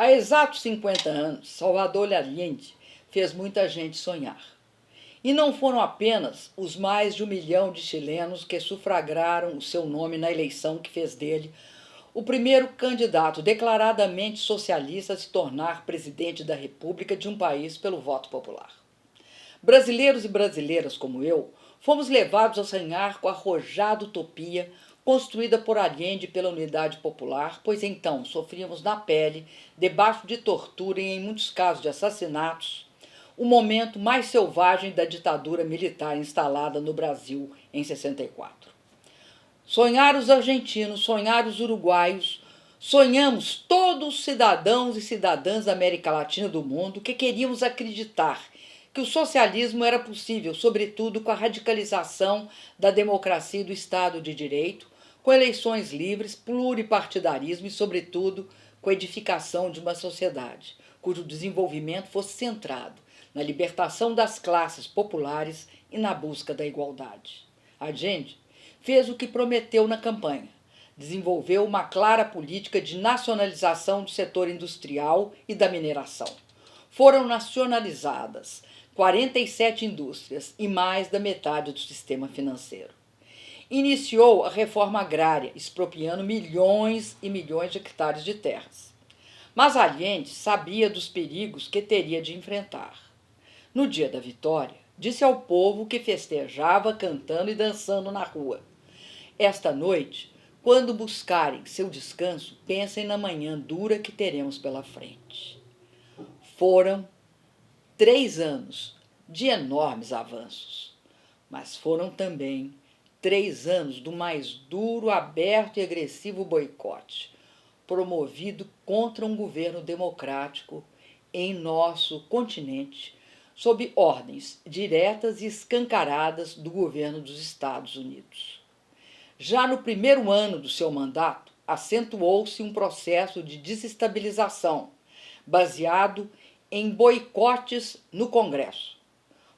Há exatos 50 anos, Salvador Allende fez muita gente sonhar. E não foram apenas os mais de 1 milhão de chilenos que sufragaram o seu nome na eleição que fez dele o primeiro candidato declaradamente socialista a se tornar presidente da República de um país pelo voto popular. Brasileiros e brasileiras como eu fomos levados a sonhar com a arrojada utopia construída por Allende pela Unidade Popular, pois então sofríamos na pele, debaixo de tortura e em muitos casos de assassinatos, o momento mais selvagem da ditadura militar instalada no Brasil em 64. Sonhar os argentinos, sonhar os uruguaios, sonhamos todos os cidadãos e cidadãs da América Latina e do mundo que queríamos acreditar que o socialismo era possível, sobretudo com a radicalização da democracia e do Estado de Direito, com eleições livres, pluripartidarismo e, sobretudo, com a edificação de uma sociedade cujo desenvolvimento fosse centrado na libertação das classes populares e na busca da igualdade. Allende fez o que prometeu na campanha. Desenvolveu uma clara política de nacionalização do setor industrial e da mineração. Foram nacionalizadas 47 indústrias e mais da metade do sistema financeiro. Iniciou a reforma agrária, expropriando milhões e milhões de hectares de terras. Mas Allende sabia dos perigos que teria de enfrentar. No dia da vitória, disse ao povo que festejava cantando e dançando na rua: esta noite, quando buscarem seu descanso, pensem na manhã dura que teremos pela frente. Foram 3 anos de enormes avanços, mas foram também 3 anos do mais duro, aberto e agressivo boicote, promovido contra um governo democrático em nosso continente, sob ordens diretas e escancaradas do governo dos Estados Unidos. Já no primeiro ano do seu mandato, acentuou-se um processo de desestabilização, baseado em boicotes no Congresso,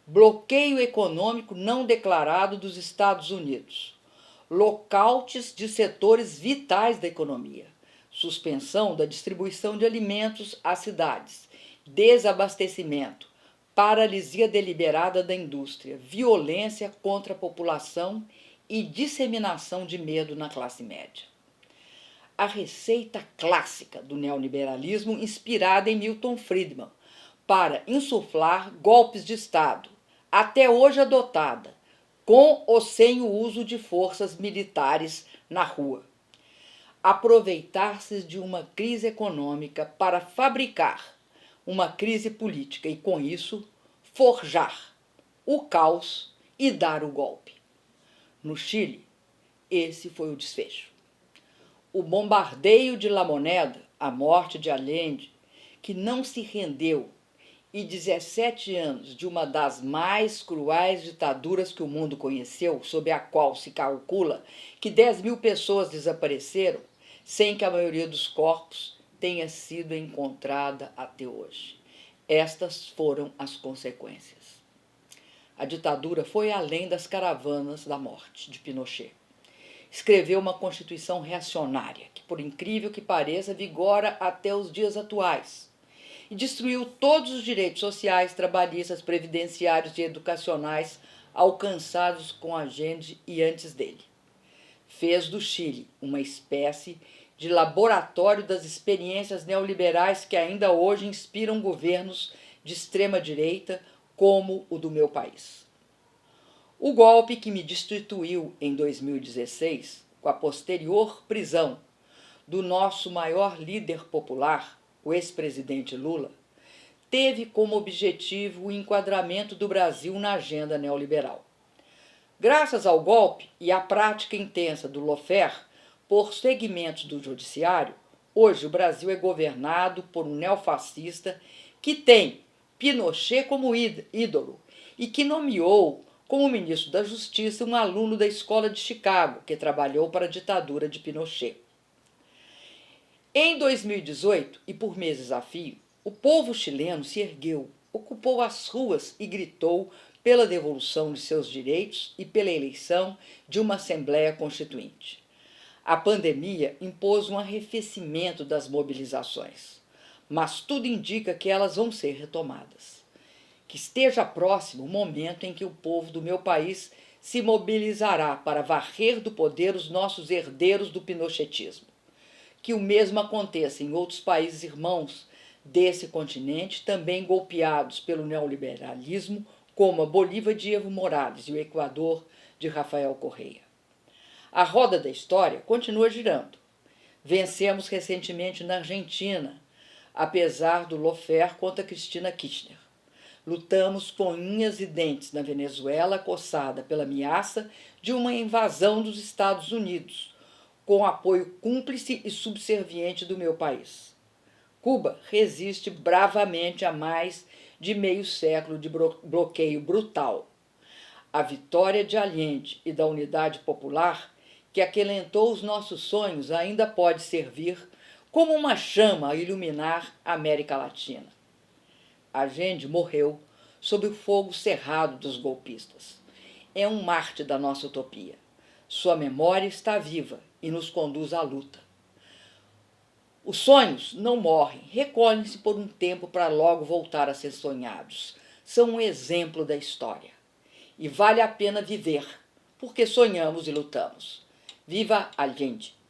bloqueio econômico não declarado dos Estados Unidos, lockouts de setores vitais da economia, suspensão da distribuição de alimentos às cidades, desabastecimento, paralisia deliberada da indústria, violência contra a população e disseminação de medo na classe média. A receita clássica do neoliberalismo inspirada em Milton Friedman para insuflar golpes de Estado, até hoje adotada, com ou sem o uso de forças militares na rua. Aproveitar-se de uma crise econômica para fabricar uma crise política e, com isso, forjar o caos e dar o golpe. No Chile, esse foi o desfecho. O bombardeio de La Moneda, a morte de Allende, que não se rendeu, e 17 anos de uma das mais cruéis ditaduras que o mundo conheceu, sob a qual se calcula que 10.000 pessoas desapareceram, sem que a maioria dos corpos tenha sido encontrada até hoje. Estas foram as consequências. A ditadura foi além das caravanas da morte de Pinochet. Escreveu uma Constituição reacionária, que, por incrível que pareça, vigora até os dias atuais, e destruiu todos os direitos sociais, trabalhistas, previdenciários e educacionais alcançados com Allende e antes dele. Fez do Chile uma espécie de laboratório das experiências neoliberais que ainda hoje inspiram governos de extrema-direita como o do meu país. O golpe que me destituiu em 2016, com a posterior prisão do nosso maior líder popular, o ex-presidente Lula, teve como objetivo o enquadramento do Brasil na agenda neoliberal. Graças ao golpe e à prática intensa do lawfare por segmentos do judiciário, hoje o Brasil é governado por um neofascista que tem Pinochet como ídolo e que nomeou como ministro da Justiça um aluno da Escola de Chicago que trabalhou para a ditadura de Pinochet. Em 2018, e por meses a fio, o povo chileno se ergueu, ocupou as ruas e gritou pela devolução de seus direitos e pela eleição de uma Assembleia Constituinte. A pandemia impôs um arrefecimento das mobilizações, mas tudo indica que elas vão ser retomadas. Que esteja próximo o momento em que o povo do meu país se mobilizará para varrer do poder os nossos herdeiros do pinochetismo. Que o mesmo aconteça em outros países irmãos desse continente, também golpeados pelo neoliberalismo, como a Bolívia de Evo Morales e o Equador de Rafael Correa. A roda da história continua girando. Vencemos recentemente na Argentina, apesar do lawfare contra Cristina Kirchner. Lutamos com unhas e dentes na Venezuela, acossada pela ameaça de uma invasão dos Estados Unidos, com apoio cúmplice e subserviente do meu país. Cuba resiste bravamente a mais de meio século de bloqueio brutal. A vitória de Allende e da Unidade Popular, que acalentou os nossos sonhos, ainda pode servir como uma chama a iluminar a América Latina. Allende morreu sob o fogo cerrado dos golpistas. É um mártir da nossa utopia. Sua memória está viva e nos conduz à luta. Os sonhos não morrem, recolhem-se por um tempo para logo voltar a ser sonhados. São um exemplo da história. E vale a pena viver, porque sonhamos e lutamos. Viva Allende!